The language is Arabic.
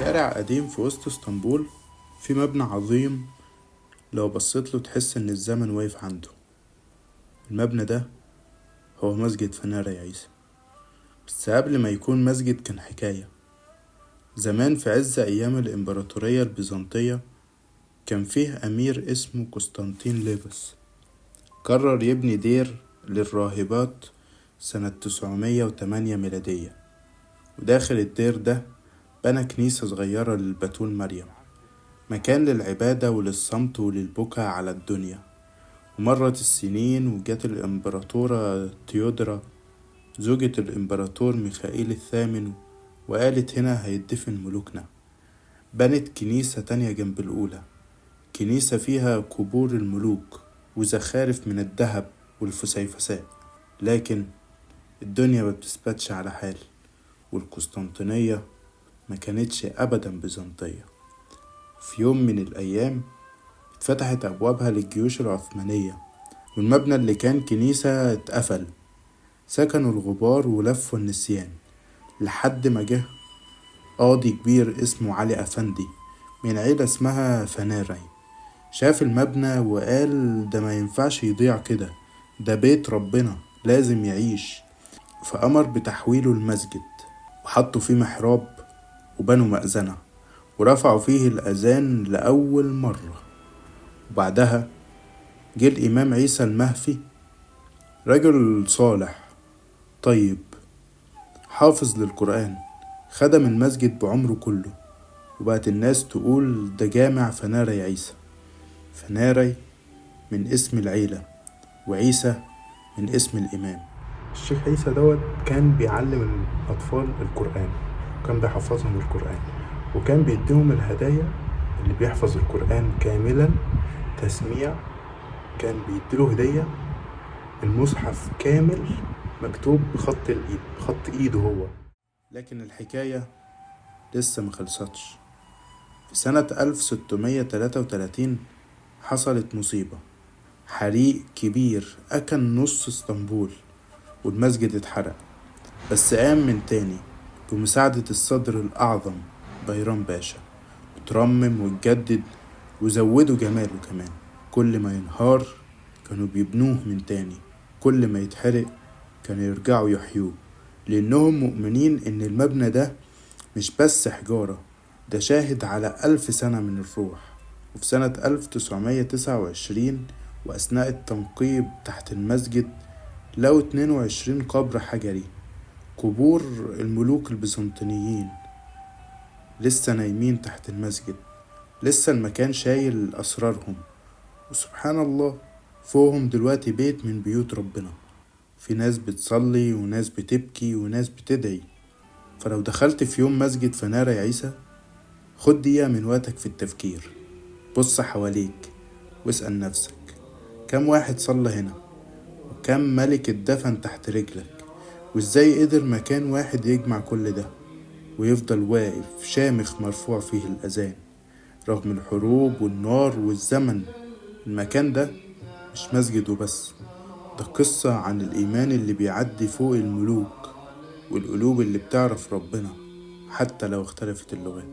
شارع قديم في وسط اسطنبول، في مبنى عظيم. لو بصيت له تحس ان الزمن واقف عنده. المبنى ده هو مسجد فنارة يا عيسى، بس قبل ما يكون مسجد كان حكاية. زمان في عز ايام الامبراطورية البيزنطية كان فيه امير اسمه قسطنطين ليبس، قرر يبني دير للراهبات سنة 908 ميلادية. وداخل الدير ده بنى كنيسة صغيرة للبتول مريم، مكان للعبادة وللصمت وللبكاء على الدنيا. ومرت السنين وجت الإمبراطورة تيودرا زوجة الإمبراطور ميخائيل الثامن، وقالت هنا هيدفن ملوكنا. بنت كنيسة تانية جنب الأولى، كنيسة فيها قبور الملوك وزخارف من الذهب والفسيفساء. لكن الدنيا ما بتثبتش على حال، والقسطنطينية ما كانتش أبدا بيزنطية. في يوم من الأيام اتفتحت أبوابها للجيوش العثمانية، والمبنى اللي كان كنيسة اتقفل. سكنوا الغبار ولفوا النسيان لحد ما جه قاضي كبير اسمه علي أفندي من عيلة اسمها فناري. شاف المبنى وقال ده ما ينفعش يضيع كده، ده بيت ربنا لازم يعيش. فأمر بتحويله المسجد، وحطوا فيه محراب وبنوا مأذنة ورفعوا فيه الأذان لأول مرة. وبعدها جه الإمام عيسى المهفي، رجل صالح طيب حافظ للقرآن، خدم المسجد بعمره كله. وبقت الناس تقول ده جامع فناري عيسى. فناري من اسم العيلة، وعيسى من اسم الإمام. الشيخ عيسى دوت كان بيعلم الأطفال القرآن، وكان بيحفظهم القرآن، وكان بيديهم الهدايا. اللي بيحفظ القرآن كاملا تسميع كان بيديله هدية المصحف كامل مكتوب بخط الإيد، بخط إيده هو. لكن الحكاية لسه مخلصتش. في سنة 1633 حصلت مصيبة، حريق كبير أكل نص اسطنبول، والمسجد اتحرق. بس قام من تاني بمساعدة الصدر الأعظم بيرام باشا، وترمم واتجدد وزودوا جماله كمان. كل ما ينهار كانوا بيبنوه من تاني، كل ما يتحرق كانوا يرجعوا يحيوه، لأنهم مؤمنين إن المبنى ده مش بس حجارة، ده شاهد على 1000 سنة من الروح. وفي سنة 1929 وأثناء التنقيب تحت المسجد لقوا 22 قبر حجري، قبور الملوك البيزنطيين لسه نايمين تحت المسجد، لسه المكان شايل أسرارهم. وسبحان الله، فوقهم دلوقتي بيت من بيوت ربنا، في ناس بتصلي وناس بتبكي وناس بتدعي. فلو دخلت في يوم مسجد فنارة يا عيسى، خد دقيقة من وقتك في التفكير. بص حواليك واسأل نفسك، كم واحد صلى هنا؟ وكم ملك اتدفن تحت رجلك؟ وازاي قدر مكان واحد يجمع كل ده ويفضل واقف شامخ مرفوع فيه الأذان رغم الحروب والنار والزمن؟ المكان ده مش مسجد وبس، ده قصة عن الإيمان اللي بيعدي فوق الملوك، والقلوب اللي بتعرف ربنا حتى لو اختلفت اللغات.